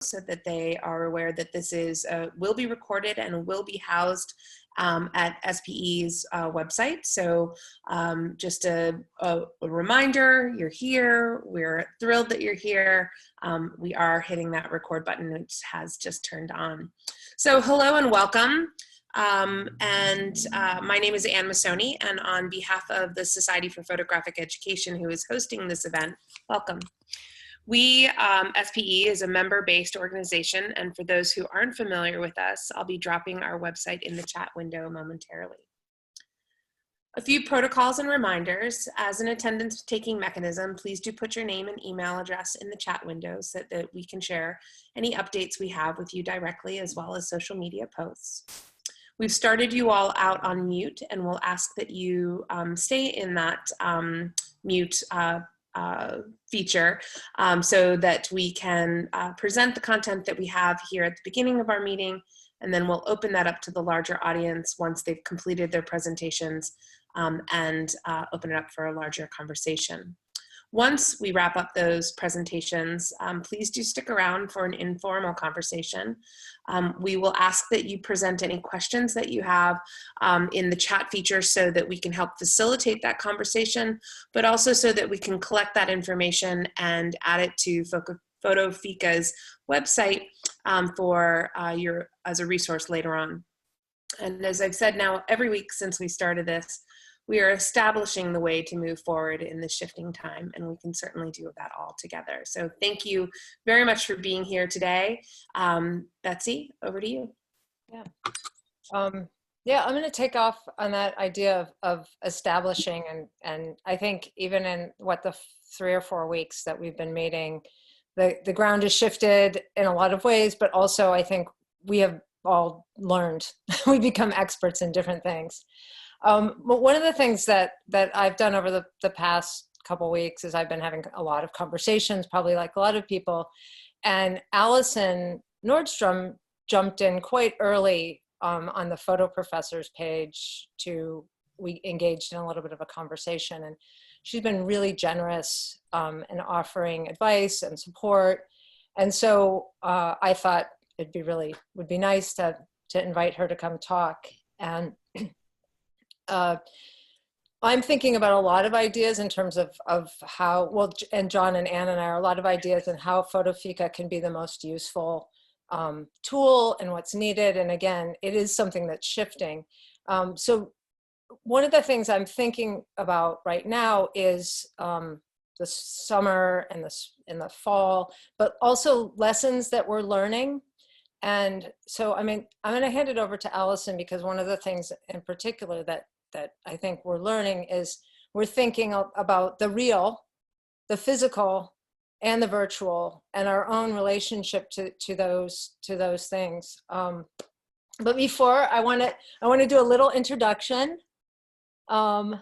so that they are aware that this is will be recorded and will be housed at SPE's website. So just a reminder, you're here. We're thrilled that you're here. We are hitting that record button, which has just turned on. So hello and welcome. My name is Anne Masoni, and on behalf of the Society for Photographic Education, who is hosting this event, welcome. We, SPE is a member-based organization, and for those who aren't familiar with us, I'll be dropping our website in the chat window momentarily. A few protocols and reminders. As an attendance-taking mechanism, please do put your name and email address in the chat window so that we can share any updates we have with you directly, as well as social media posts. We've started you all out on mute, and we'll ask that you stay in that mute feature so that we can present the content that we have here at the beginning of our meeting, and then we'll open that up to the larger audience once they've completed their presentations and open it up for a larger conversation. Once we wrap up those presentations, please do stick around for an informal conversation. We will ask that you present any questions that you have in the chat feature so that we can help facilitate that conversation, but also so that we can collect that information and add it to FotoFika's website as a resource later on. And as I've said now every week since we started this, we are establishing the way to move forward in this shifting time, and we can certainly do that all together. So thank you very much for being here today. Betsy, over to you. Yeah, yeah, I'm going to take off on that idea of establishing, and I think even in the 3 or 4 weeks that we've been meeting, the ground has shifted in a lot of ways, but also I think we have all learned. We become experts in different things. But one of the things that I've done over the past couple weeks is I've been having a lot of conversations, probably like a lot of people, and Alison Nordtrom jumped in quite early on the Photo Professors page we engaged in a little bit of a conversation, and she's been really generous in offering advice and support. And so I thought would be nice to invite her to come talk. And I'm thinking about a lot of ideas in terms of how, well, and John and Ann and I are a lot of ideas on how FotoFika can be the most useful tool and what's needed. And again, it is something that's shifting. So one of the things I'm thinking about right now is the summer and in the fall, but also lessons that we're learning. And so, I mean, I'm going to hand it over to Alison, because one of the things in particular that I think we're learning is we're thinking about the real, the physical, and the virtual, and our own relationship to those things. But before, I want to do a little introduction. Alison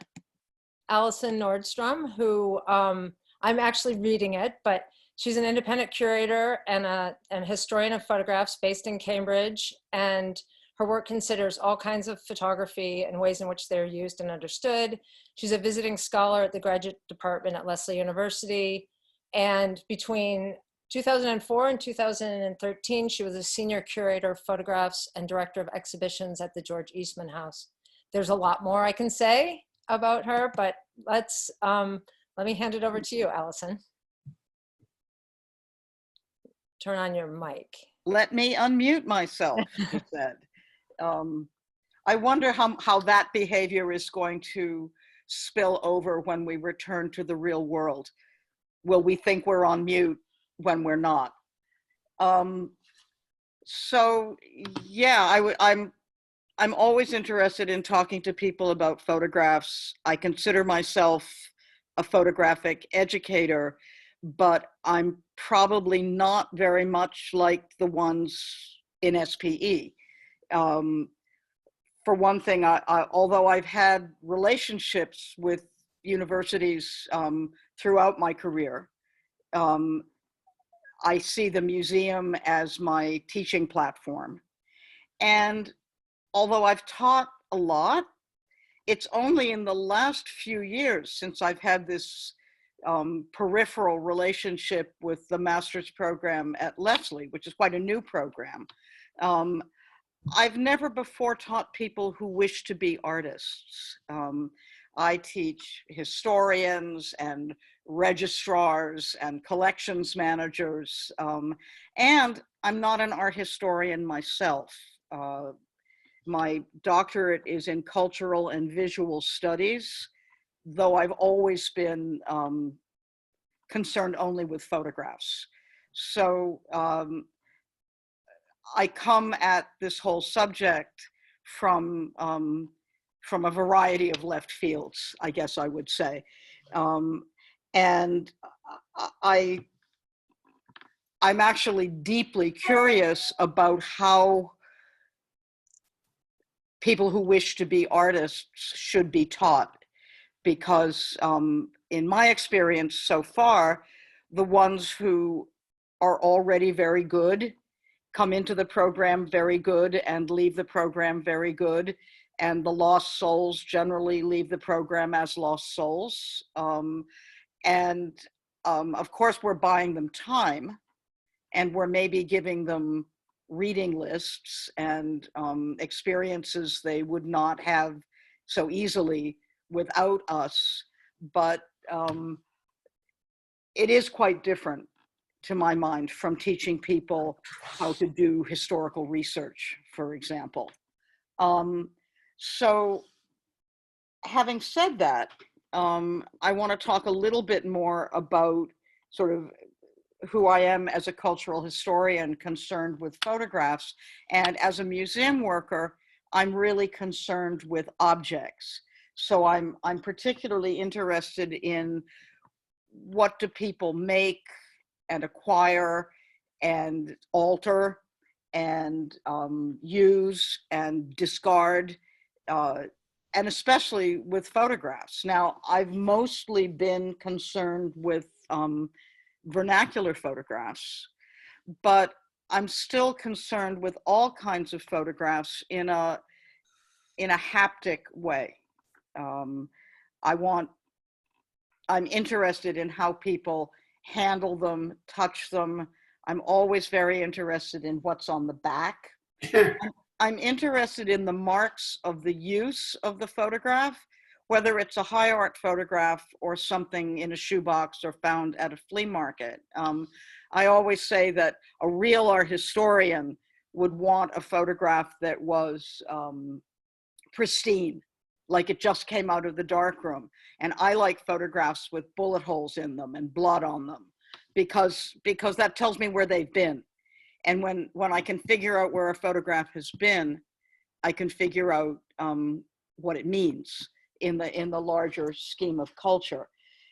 Nordtrom, who I'm actually reading it, but she's an independent curator and historian of photographs based in Cambridge, and her work considers all kinds of photography and ways in which they're used and understood. She's a visiting scholar at the graduate department at Lesley University, and between 2004 and 2013, she was a senior curator of photographs and director of exhibitions at the George Eastman House. There's a lot more I can say about her, but let me hand it over to you, Alison. Turn on your mic. Let me unmute myself, she said. I wonder how that behavior is going to spill over when we return to the real world. Will we think we're on mute when we're not? So yeah, I'm always interested in talking to people about photographs. I consider myself a photographic educator, but I'm probably not very much like the ones in SPE. For one thing, although I've had relationships with universities throughout my career, I see the museum as my teaching platform. And although I've taught a lot, it's only in the last few years since I've had this peripheral relationship with the master's program at Lesley, which is quite a new program. I've never before taught people who wish to be artists. I teach historians and registrars and collections managers, and I'm not an art historian myself. My doctorate is in cultural and visual studies, though I've always been concerned only with photographs. So I come at this whole subject from a variety of left fields, I guess I would say. And I'm actually deeply curious about how people who wish to be artists should be taught, because in my experience so far, the ones who are already very good come into the program very good and leave the program very good, and the lost souls generally leave the program as lost souls. Of course, we're buying them time, and we're maybe giving them reading lists and experiences they would not have so easily without us. But it is quite different, to my mind, from teaching people how to do historical research, for example. So having said that, I want to talk a little bit more about sort of who I am as a cultural historian concerned with photographs. And as a museum worker, I'm really concerned with objects. So I'm particularly interested in what do people make and acquire and alter and use and discard, and especially with photographs. Now, I've mostly been concerned with vernacular photographs, but I'm still concerned with all kinds of photographs in a haptic way. I'm interested in how people handle them, touch them. I'm always very interested in what's on the back. I'm interested in the marks of the use of the photograph, whether it's a high art photograph or something in a shoebox or found at a flea market. I always say that a real art historian would want a photograph that was pristine, like it just came out of the darkroom. And I like photographs with bullet holes in them and blood on them, because that tells me where they've been. And when I can figure out where a photograph has been, I can figure out what it means in the larger scheme of culture.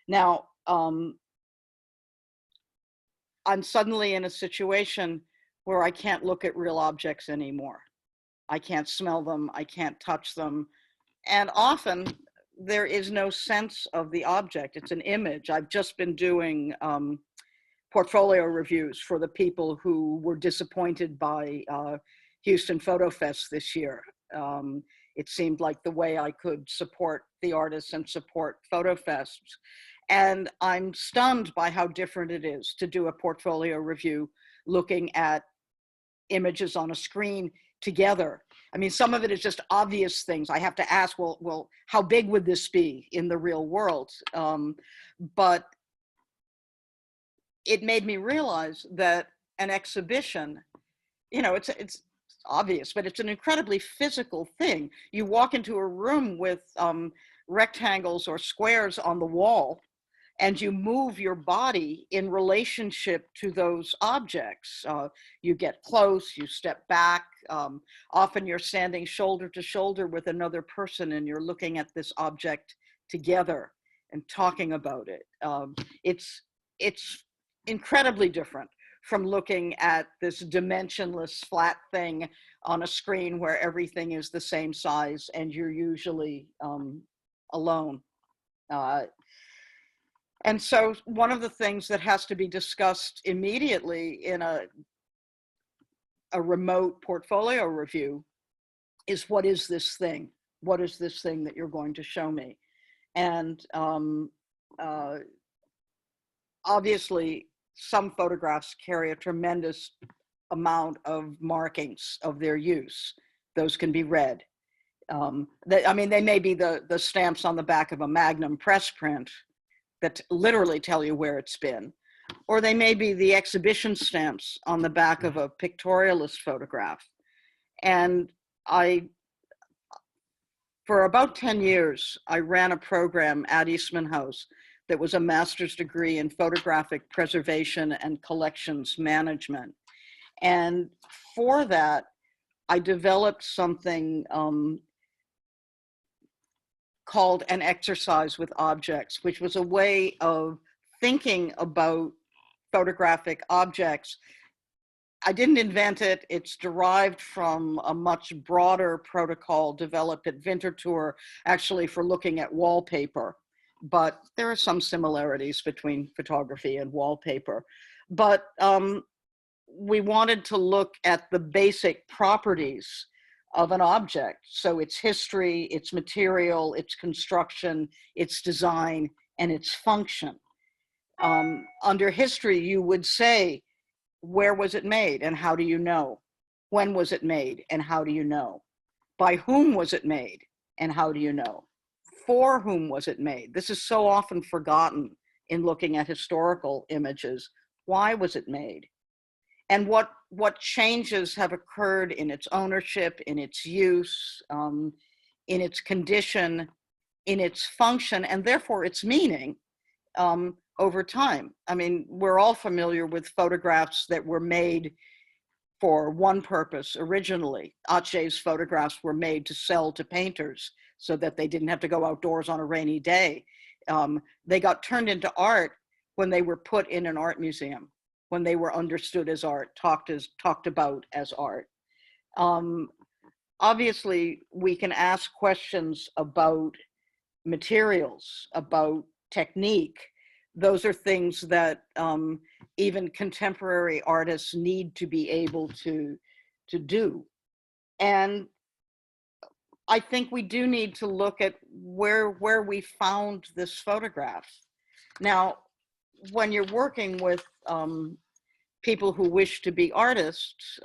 Now, I'm suddenly in a situation where I can't look at real objects anymore. I can't smell them, I can't touch them. And often there is no sense of the object, it's an image. I've just been doing portfolio reviews for the people who were disappointed by Houston Photo Fest this year. It seemed like the way I could support the artists and support Photo Fests. And I'm stunned by how different it is to do a portfolio review looking at images on a screen together. I mean, some of it is just obvious things. I have to ask, well, how big would this be in the real world? But it made me realize that an exhibition, you know, it's obvious, but it's an incredibly physical thing. You walk into a room with rectangles or squares on the wall, and you move your body in relationship to those objects. You get close, you step back. Often you're standing shoulder to shoulder with another person and you're looking at this object together and talking about it. It's incredibly different from looking at this dimensionless flat thing on a screen where everything is the same size and you're usually alone. And so one of the things that has to be discussed immediately in a remote portfolio review is, what is this thing? What is this thing that you're going to show me? And obviously some photographs carry a tremendous amount of markings of their use. Those can be read. I mean, they may be the stamps on the back of a Magnum press print that literally tell you where it's been, or they may be the exhibition stamps on the back of a pictorialist photograph. And for about 10 years, I ran a program at Eastman House that was a master's degree in photographic preservation and collections management. And for that, I developed something called an exercise with objects, which was a way of thinking about photographic objects. I didn't invent it. It's derived from a much broader protocol developed at Winterthur, actually for looking at wallpaper. But there are some similarities between photography and wallpaper. But we wanted to look at the basic properties of an object. So its history, its material, its construction, its design, and its function. Under history, you would say, where was it made and how do you know? When was it made and how do you know? By whom was it made and how do you know? For whom was it made? This is so often forgotten in looking at historical images. Why was it made? And what changes have occurred in its ownership, in its use, in its condition, in its function, and therefore its meaning over time. I mean, we're all familiar with photographs that were made for one purpose originally. Atget's photographs were made to sell to painters so that they didn't have to go outdoors on a rainy day. They got turned into art when they were put in an art museum, when they were understood as art, talked about as art. Obviously, we can ask questions about materials, about technique. Those are things that even contemporary artists need to be able to do. And I think we do need to look at where we found this photograph. Now, when you're working with people who wish to be artists,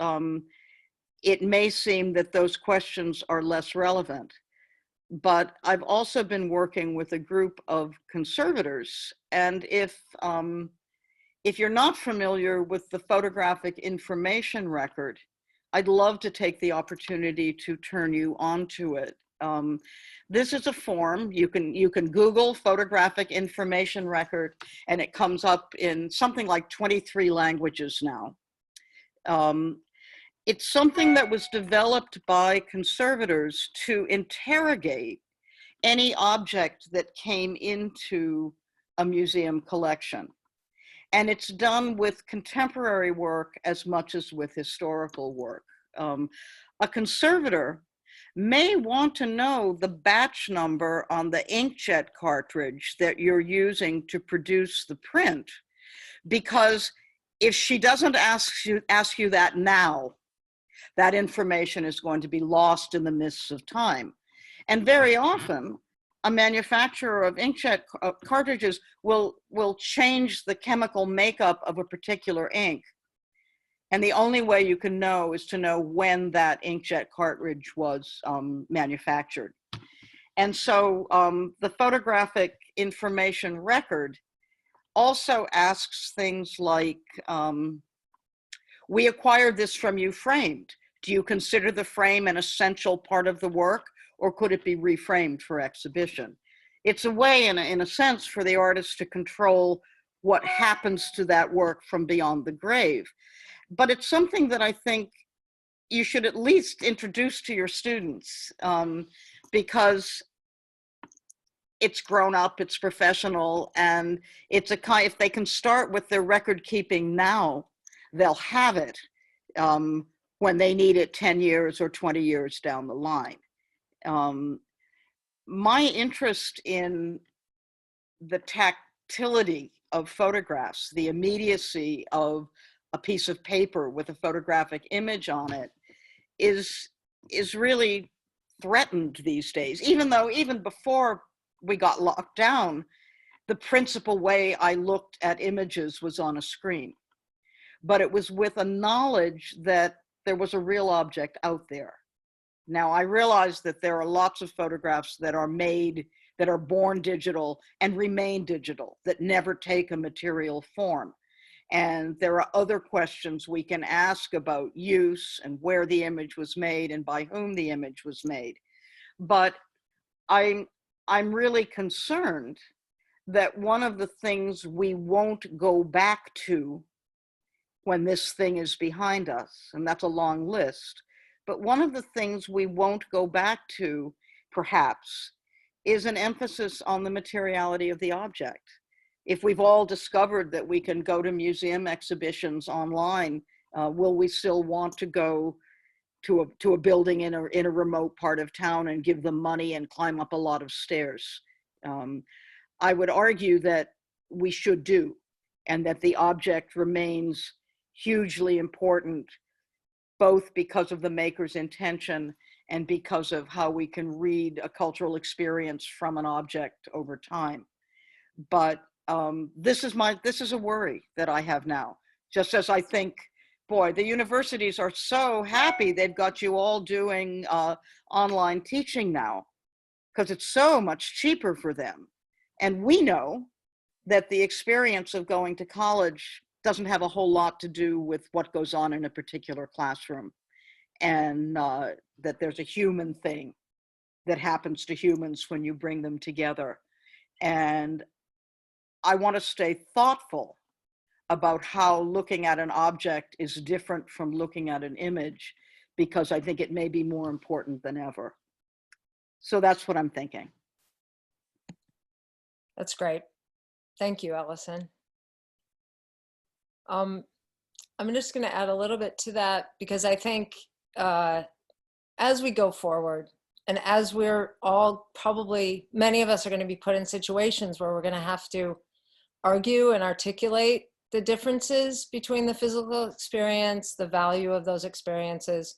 it may seem that those questions are less relevant. But I've also been working with a group of conservators, and if you're not familiar with the photographic information record, I'd love to take the opportunity to turn you onto it. This is a form. You can Google photographic information record, and it comes up in something like 23 languages now. It's something that was developed by conservators to interrogate any object that came into a museum collection. And it's done with contemporary work as much as with historical work. A conservator may want to know the batch number on the inkjet cartridge that you're using to produce the print, because if she doesn't ask you that now, that information is going to be lost in the mists of time. And very often, a manufacturer of inkjet cartridges will change the chemical makeup of a particular ink. And the only way you can know is to know when that inkjet cartridge was manufactured. And so the photographic information record also asks things like, we acquired this from you framed. Do you consider the frame an essential part of the work, or could it be reframed for exhibition? It's a way, in a sense, for the artist to control what happens to that work from beyond the grave. But it's something that I think you should at least introduce to your students, because it's grown up, it's professional, and it's if they can start with their record keeping now, they'll have it when they need it 10 years or 20 years down the line. My interest in the tactility of photographs, the immediacy of a piece of paper with a photographic image on it is really threatened these days, even though even before we got locked down, the principal way I looked at images was on a screen, but it was with a knowledge that there was a real object out there. Now, I realize that there are lots of photographs that are made, that are born digital and remain digital, that never take a material form. And there are other questions we can ask about use and where the image was made and by whom the image was made. But I'm really concerned that one of the things we won't go back to when this thing is behind us, and that's a long list, but one of the things we won't go back to, perhaps, is an emphasis on the materiality of the object. If we've all discovered that we can go to museum exhibitions online, will we still want to go to a building in a remote part of town and give them money and climb up a lot of stairs? I would argue that we should do, and that the object remains hugely important, both because of the maker's intention and because of how we can read a cultural experience from an object over time. But this is a worry that I have now, just as I think, boy, the universities are so happy they've got you all doing online teaching now, because it's so much cheaper for them. And we know that the experience of going to college doesn't have a whole lot to do with what goes on in a particular classroom, and that there's a human thing that happens to humans when you bring them together. And I want to stay thoughtful about how looking at an object is different from looking at an image, because I think it may be more important than ever. So that's what I'm thinking. That's great. Thank you, Alison. I'm just going to add a little bit to that, because I think as we go forward, and as we're all probably, many of us are going to be put in situations where we're going to have to argue and articulate the differences between the physical experience, the value of those experiences,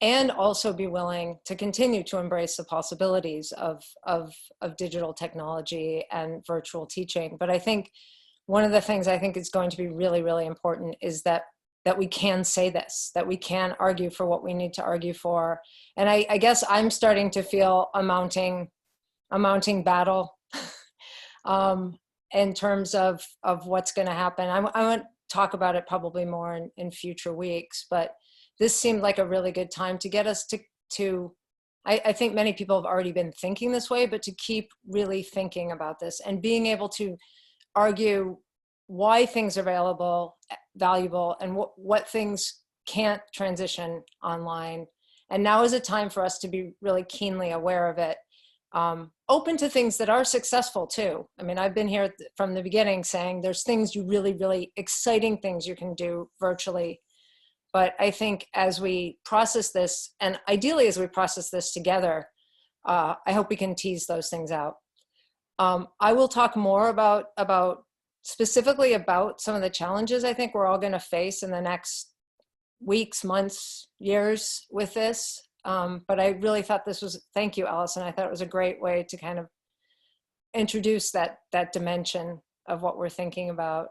and also be willing to continue to embrace the possibilities of digital technology and virtual teaching. But I think one of the things I think is going to be really, really important is that we can say this, that we can argue for what we need to argue for. And I guess I'm starting to feel a mounting battle in terms of what's going to happen. I won't talk about it probably more in future weeks, but this seemed like a really good time to get us to I think many people have already been thinking this way, but to keep really thinking about this and being able to argue why things are valuable, and what things can't transition online. And now is a time for us to be really keenly aware of it. Open to things that are successful too. I mean, I've been here from the beginning saying there's things really, really exciting things you can do virtually. But I think as we process this, and ideally as we process this together, I hope we can tease those things out. I will talk more about specifically about some of the challenges I think we're all going to face in the next weeks, months, years with this. But I really thought thank you, Alison. I thought it was a great way to kind of introduce that dimension of what we're thinking about.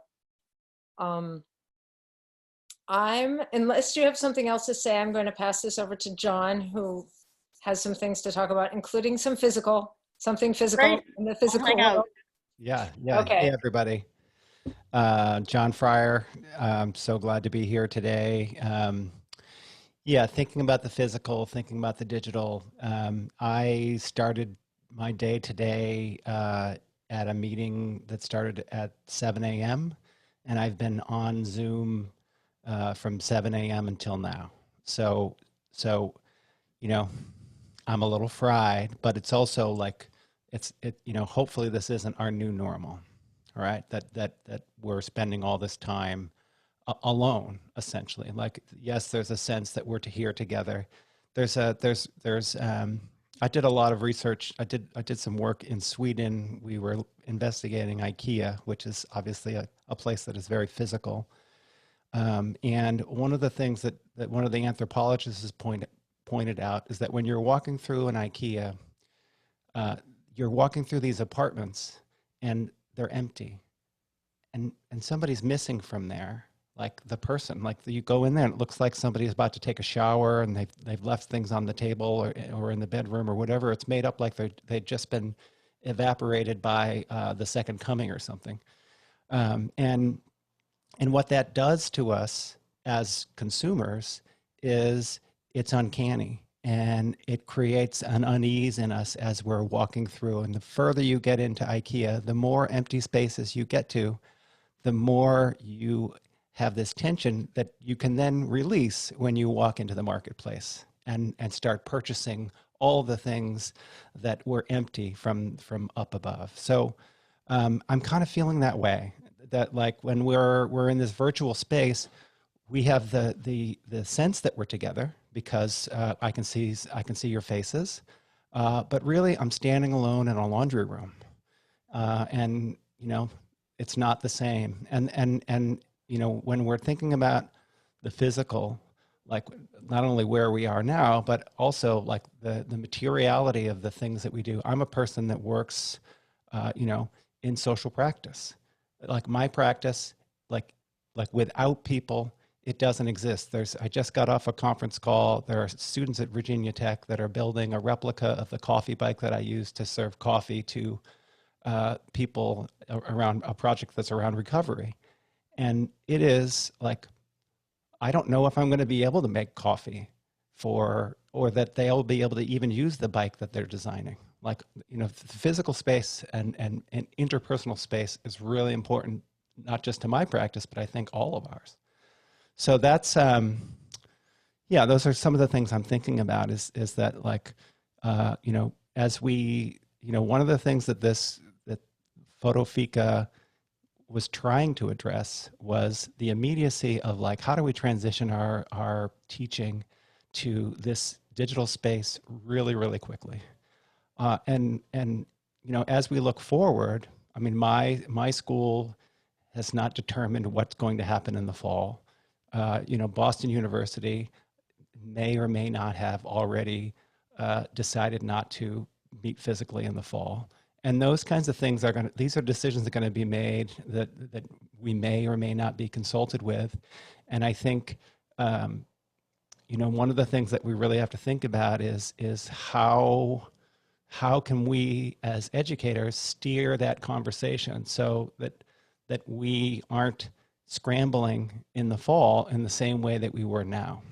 Unless you have something else to say, I'm going to pass this over to John, who has some things to talk about, including something physical Great. in the physical Hang out. world. Yeah. Okay. Hey, everybody. John Fryer. I'm so glad to be here today. Yeah, thinking about the physical, thinking about the digital. I started my day today at a meeting that started at 7 a.m. and I've been on Zoom from 7 a.m. until now. So, I'm a little fried, but it's also like, hopefully this isn't our new normal, all right? That we're spending all this time alone, essentially. Like, yes, there's a sense that we're here together. I did a lot of research. I did some work in Sweden. We were investigating IKEA, which is obviously a place that is very physical. And one of the things that one of the anthropologists has pointed out is that when you're walking through an IKEA, you're walking through these apartments, and they're empty, and somebody's missing from there. Like the person, like you go in there and it looks like somebody's about to take a shower and they've left things on the table or in the bedroom or whatever. It's made up like they've just been evaporated by the second coming or something. And what that does to us as consumers is it's uncanny, and it creates an unease in us as we're walking through. And the further you get into IKEA, the more empty spaces you get to, the more you have this tension that you can then release when you walk into the marketplace and start purchasing all the things that were empty from up above. So I'm kind of feeling that way, that like when we're in this virtual space, we have the sense that we're together because I can see your faces, but really I'm standing alone in a laundry room, and you know it's not the same. And you know, when we're thinking about the physical, like not only where we are now, but also like the materiality of the things that we do. I'm a person that works, you know, in social practice. Like my practice, like without people, it doesn't exist. I just got off a conference call. There are students at Virginia Tech that are building a replica of the coffee bike that I use to serve coffee to people around a project that's around recovery. And it is like, I don't know if I'm going to be able to make coffee or that they'll be able to even use the bike that they're designing. Like, you know, the physical space and interpersonal space is really important, not just to my practice, but I think all of ours. So that's, yeah, those are some of the things I'm thinking about is that like, you know, as we, you know, one of the things that that FotoFika was trying to address was the immediacy of like, how do we transition our teaching to this digital space really, really quickly? And you know, as we look forward, I mean, my school has not determined what's going to happen in the fall. You know, Boston University may or may not have already decided not to meet physically in the fall. And those kinds of things these are decisions that are going to be made that we may or may not be consulted with. And I think, you know, one of the things that we really have to think about is how can we as educators steer that conversation so that we aren't scrambling in the fall in the same way that we were now.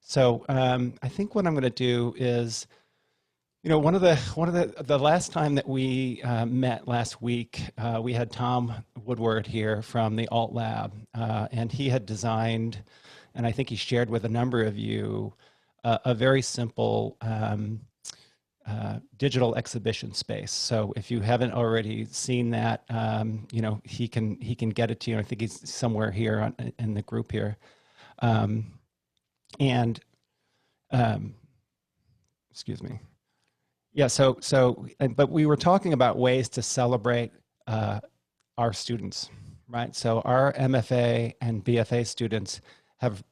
So I think what I'm going to do is, you know, one of the last time that we met last week, we had Tom Woodward here from the Alt Lab, and he had designed, and I think he shared with a number of you, a very simple digital exhibition space. So if you haven't already seen that, you know, he can get it to you. I think he's somewhere here in the group here, excuse me. Yeah, but we were talking about ways to celebrate our students, right? So our MFA and BFA students have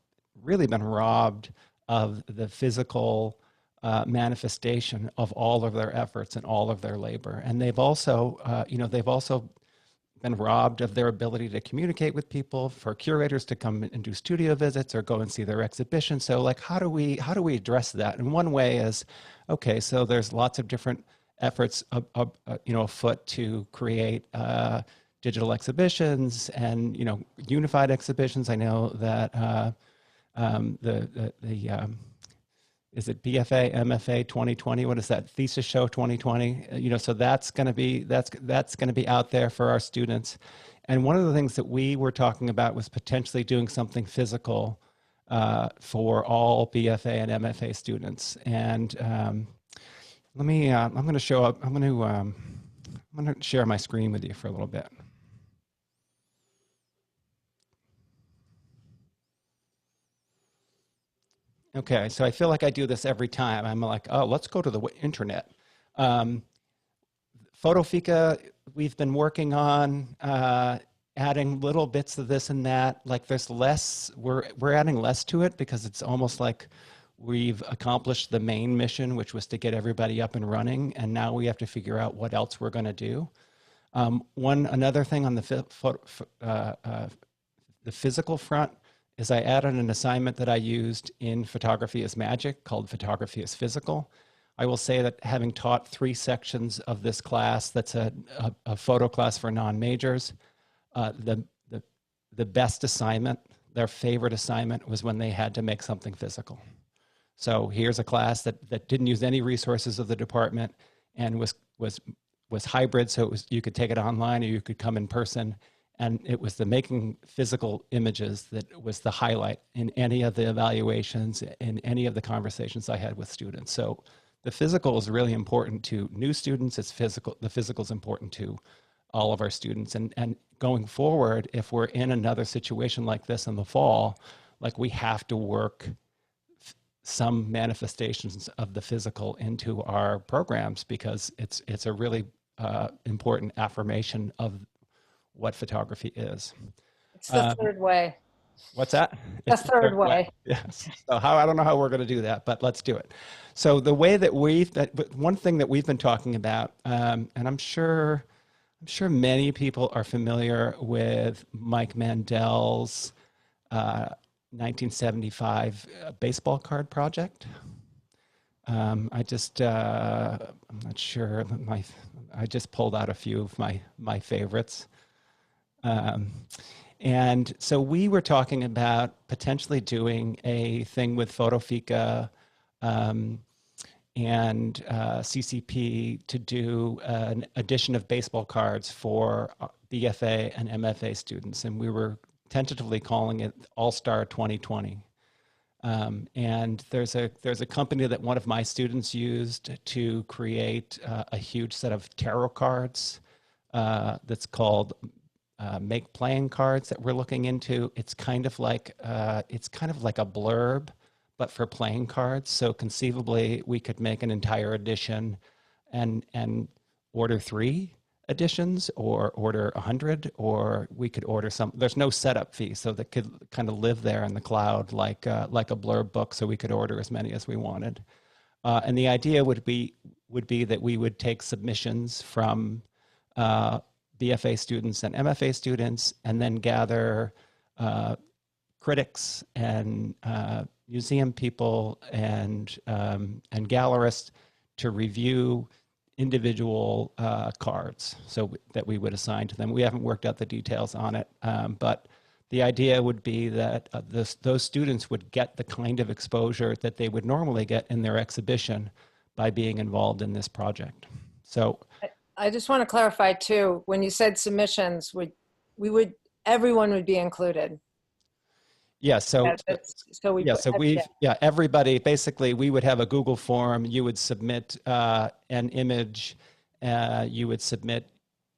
really been robbed of the physical manifestation of all of their efforts and all of their labor. And they've also, you know, they've also been robbed of their ability to communicate with people, for curators to come and do studio visits or go and see their exhibition. So like, how do we address that? And one way is, okay, so there's lots of different efforts, you know, afoot to create digital exhibitions and, you know, unified exhibitions. I know that is it BFA, MFA 2020? What is that? Thesis Show 2020? You know, so that's going to be out there for our students. And one of the things that we were talking about was potentially doing something physical for all BFA and MFA students. And let me, I'm going to show up. I'm going to share my screen with you for a little bit. Okay, so I feel like I do this every time. I'm like, oh, let's go to the internet. FotoFika, we've been working on adding little bits of this and that. Like there's less, we're adding less to it because it's almost like we've accomplished the main mission, which was to get everybody up and running. And now we have to figure out what else we're going to do. Another thing on the physical front is I added an assignment that I used in Photography is Magic called Photography is Physical. I will say that having taught 3 sections of this class, that's a photo class for non-majors, the best assignment, their favorite assignment, was when they had to make something physical. So here's a class that didn't use any resources of the department and was hybrid, so it was, you could take it online or you could come in person, and it was the making physical images that was the highlight in any of the evaluations, in any of the conversations I had with students. So the physical is really important to new students. The physical is important to all of our students. And going forward, if we're in another situation like this in the fall, like, we have to work some manifestations of the physical into our programs, because it's a really important affirmation of what photography is. It's the third way. What's that? The third way. Yes. So I don't know how we're going to do that, but let's do it. So the way that one thing that we've been talking about, and I'm sure many people are familiar with Mike Mandel's 1975 baseball card project. I'm not sure. I just pulled out a few of my favorites. And so we were talking about potentially doing a thing with FotoFika and CCP to do an edition of baseball cards for BFA and MFA students. And we were tentatively calling it All-Star 2020. And there's a company that one of my students used to create a huge set of tarot cards that's called Make Playing Cards that we're looking into. It's kind of like a blurb, but for playing cards. So conceivably, we could make an entire edition and order 3 editions, or order 100, or we could order some. There's no setup fee, so that could kind of live there in the cloud like a blurb book, so we could order as many as we wanted. And the idea would be that we would take submissions from BFA students and MFA students, and then gather critics and museum people and gallerists to review individual cards, so that we would assign to them. We haven't worked out the details on it, but the idea would be that those students would get the kind of exposure that they would normally get in their exhibition by being involved in this project. So I just want to clarify too, when you said submissions, everyone would be included. Yeah, everybody, basically, we would have a Google form. You would submit an image. You would submit,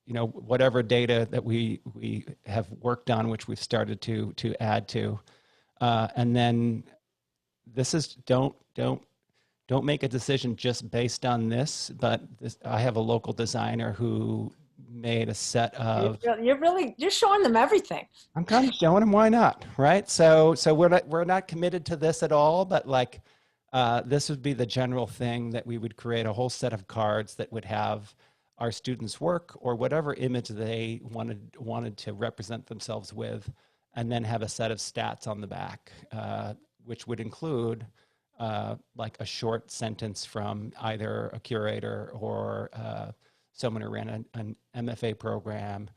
whatever data that we have worked on, which we've started to add to, and then this is don't make a decision just based on this. But I have a local designer who made a set of. You're showing them everything. I'm kind of showing them, why not, right? So we're not committed to this at all, but this would be the general thing, that we would create a whole set of cards that would have our students' work or whatever image they wanted to represent themselves with, and then have a set of stats on the back, which would include like a short sentence from either a curator or someone who ran an MFA program,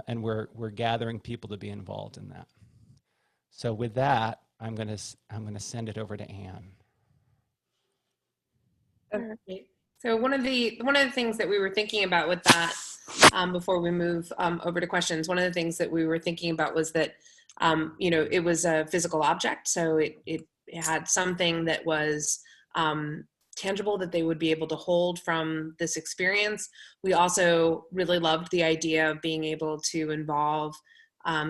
and we're gathering people to be involved in that. So with that, I'm gonna send it over to Anne. Okay. So one of the things that we were thinking about with that, before we move over to questions, one of the things that we were thinking about was that it was a physical object, so it had something that was tangible that they would be able to hold from this experience. We also really loved the idea of being able to involve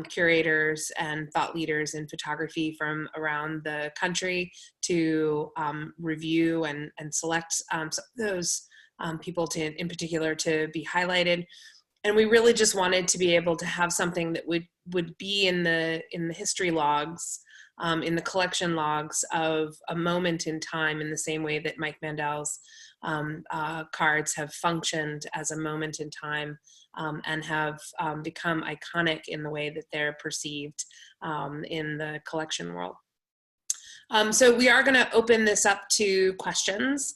curators and thought leaders in photography from around the country to review and select some of those people in particular to be highlighted. And we really just wanted to be able to have something that would be in the history logs in the collection logs of a moment in time, in the same way that Mike Mandel's cards have functioned as a moment in time and have become iconic in the way that they're perceived in the collection world. So we are going to open this up to questions.